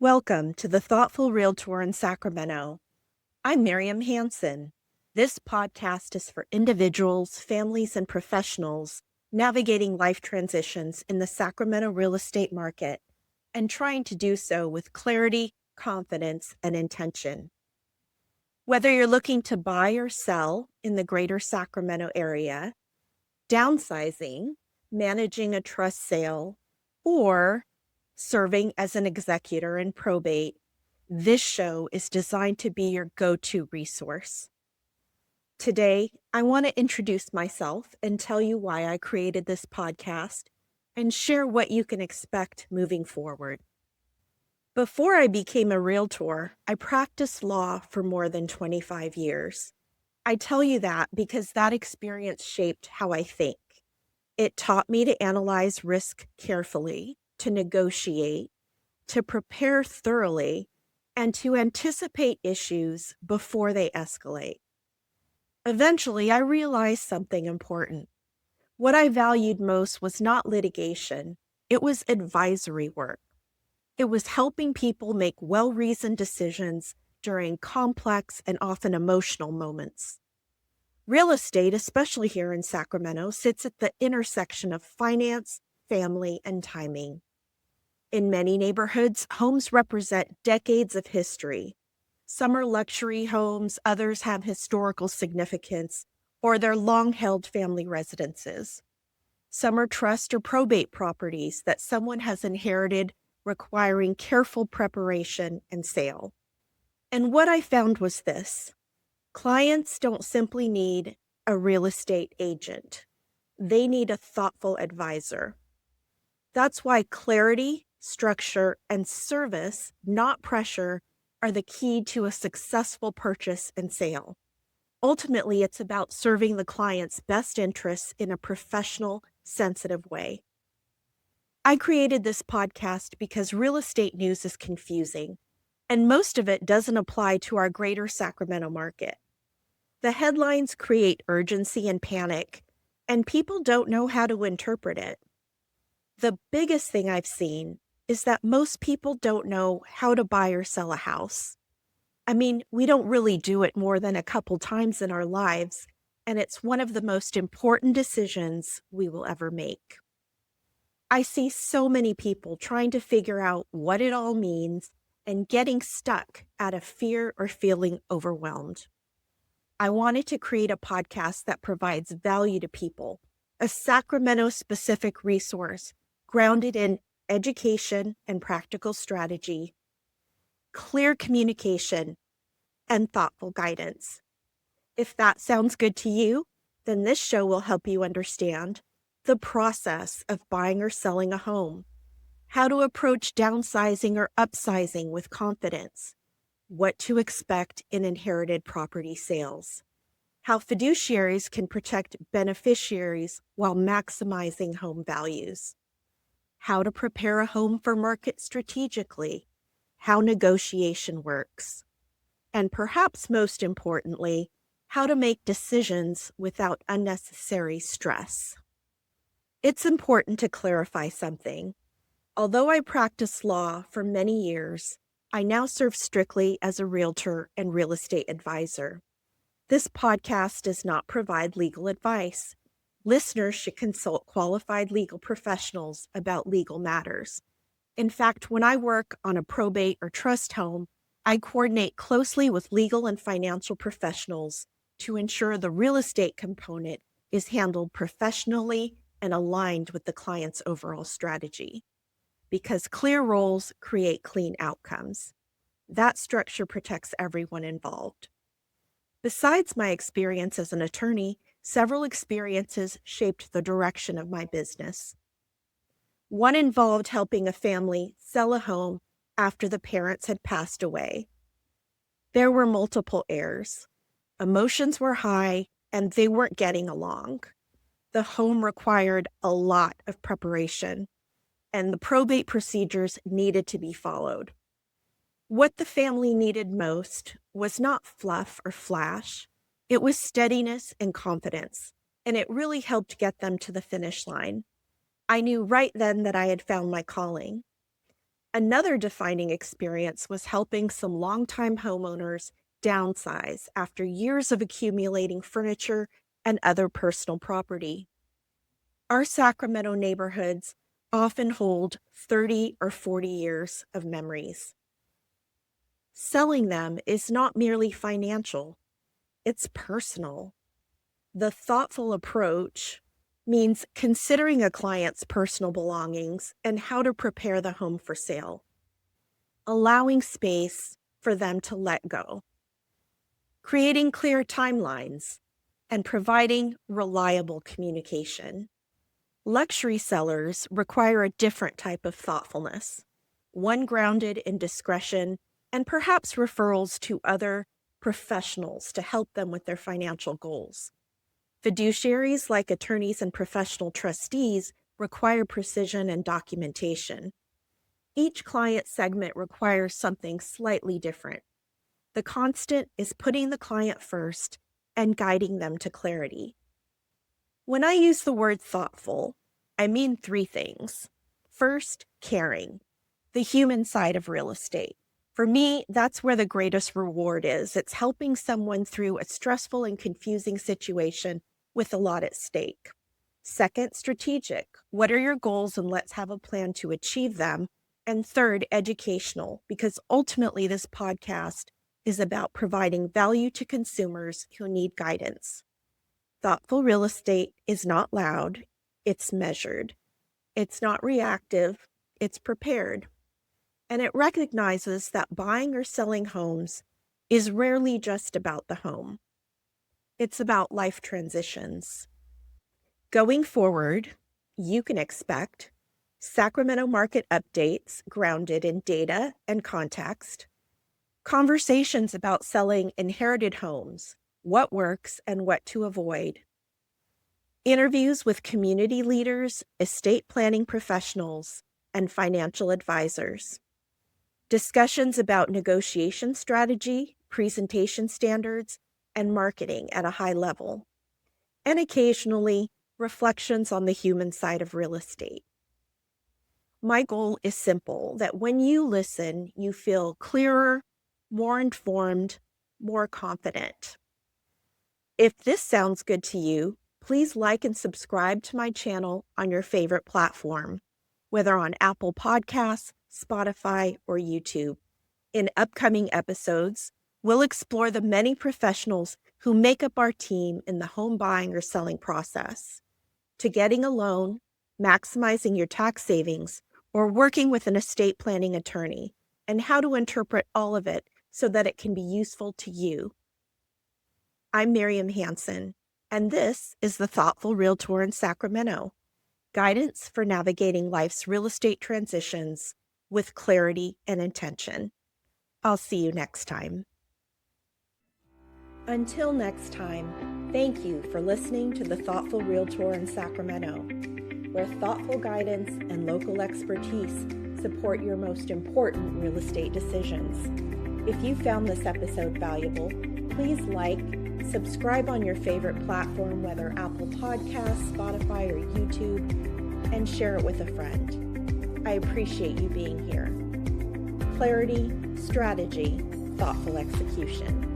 Welcome to the Thoughtful Realtor in Sacramento. I'm Meriam Hansen. This podcast is for individuals, families, and professionals navigating life transitions in the Sacramento real estate market and trying to do so with clarity, confidence, and intention. Whether you're looking to buy or sell in the greater Sacramento area, downsizing, managing a trust sale, or serving as an executor in probate, this show is designed to be your go-to resource. Today, I want to introduce myself and tell you why I created this podcast and share what you can expect moving forward. Before I became a realtor, I practiced law for more than 25 years. I tell you that because that experience shaped how I think. It taught me to analyze risk carefully, to negotiate, to prepare thoroughly, and to anticipate issues before they escalate. Eventually, I realized something important. What I valued most was not litigation, it was advisory work. It was helping people make well-reasoned decisions during complex and often emotional moments. Real estate, especially here in Sacramento, sits at the intersection of finance, family, and timing. In many neighborhoods, homes represent decades of history. Some are luxury homes, others have historical significance, or they're long-held family residences. Some are trust or probate properties that someone has inherited, requiring careful preparation and sale. And what I found was this. Clients don't simply need a real estate agent. They need a thoughtful advisor. That's why clarity, structure, and service, not pressure, are the key to a successful purchase and sale. Ultimately, it's about serving the client's best interests in a professional, sensitive way. I created this podcast because real estate news is confusing, and most of it doesn't apply to our greater Sacramento market. The headlines create urgency and panic, and people don't know how to interpret it. The biggest thing I've seen is that most people don't know how to buy or sell a house. I mean, we don't really do it more than a couple times in our lives, and it's one of the most important decisions we will ever make. I see so many people trying to figure out what it all means and getting stuck out of fear or feeling overwhelmed. I wanted to create a podcast that provides value to people, a Sacramento-specific resource grounded in education and practical strategy, clear communication, and thoughtful guidance. If that sounds good to you, then this show will help you understand the process of buying or selling a home, how to approach downsizing or upsizing with confidence, what to expect in inherited property sales, how fiduciaries can protect beneficiaries while maximizing home values, how to prepare a home for market strategically, how negotiation works, and perhaps most importantly, how to make decisions without unnecessary stress. It's important to clarify something. Although I practiced law for many years, I now serve strictly as a realtor and real estate advisor. This podcast does not provide legal advice. Listeners should consult qualified legal professionals about legal matters. In fact, when I work on a probate or trust home, I coordinate closely with legal and financial professionals to ensure the real estate component is handled professionally and aligned with the client's overall strategy. Because clear roles create clean outcomes. That structure protects everyone involved. Besides my experience as an attorney, several experiences shaped the direction of my business. One involved helping a family sell a home after the parents had passed away. There were multiple heirs. Emotions were high, and they weren't getting along. The home required a lot of preparation, and the probate procedures needed to be followed. What the family needed most was not fluff or flash. It was steadiness and confidence, and it really helped get them to the finish line. I knew right then that I had found my calling. Another defining experience was helping some longtime homeowners downsize after years of accumulating furniture and other personal property. Our Sacramento neighborhoods often hold 30 or 40 years of memories. Selling them is not merely financial, it's personal. The thoughtful approach means considering a client's personal belongings and how to prepare the home for sale, allowing space for them to let go, creating clear timelines, and providing reliable communication. Luxury sellers require a different type of thoughtfulness, one grounded in discretion and perhaps referrals to other professionals to help them with their financial goals. Fiduciaries, like attorneys and professional trustees, require precision and documentation. Each client segment requires something slightly different. The constant is putting the client first and guiding them to clarity. When I use the word thoughtful, I mean three things. First, caring, the human side of real estate. For me, that's where the greatest reward is. It's helping someone through a stressful and confusing situation with a lot at stake. Second, strategic. What are your goals, and let's have a plan to achieve them. And third, educational, because ultimately this podcast is about providing value to consumers who need guidance. Thoughtful real estate is not loud, it's measured. It's not reactive, it's prepared. And it recognizes that buying or selling homes is rarely just about the home. It's about life transitions. Going forward, you can expect Sacramento market updates grounded in data and context, conversations about selling inherited homes, what works and what to avoid, interviews with community leaders, estate planning professionals, and financial advisors, discussions about negotiation strategy, presentation standards, and marketing at a high level, and occasionally reflections on the human side of real estate. My goal is simple, that when you listen, you feel clearer, more informed, more confident. If this sounds good to you, please like and subscribe to my channel on your favorite platform, whether on Apple Podcasts, Spotify, or YouTube. In upcoming episodes, we'll explore the many professionals who make up our team in the home buying or selling process, to getting a loan, maximizing your tax savings, or working with an estate planning attorney, and how to interpret all of it so that it can be useful to you. I'm Meriam Hansen, and this is the Thoughtful Realtor in Sacramento, guidance for navigating life's real estate transitions with clarity and intention. I'll see you next time. Until next time, thank you for listening to the Thoughtful Realtor in Sacramento, where thoughtful guidance and local expertise support your most important real estate decisions. If you found this episode valuable, please like, subscribe on your favorite platform, whether Apple Podcasts, Spotify, or YouTube, and share it with a friend. I appreciate you being here. Clarity, strategy, thoughtful execution.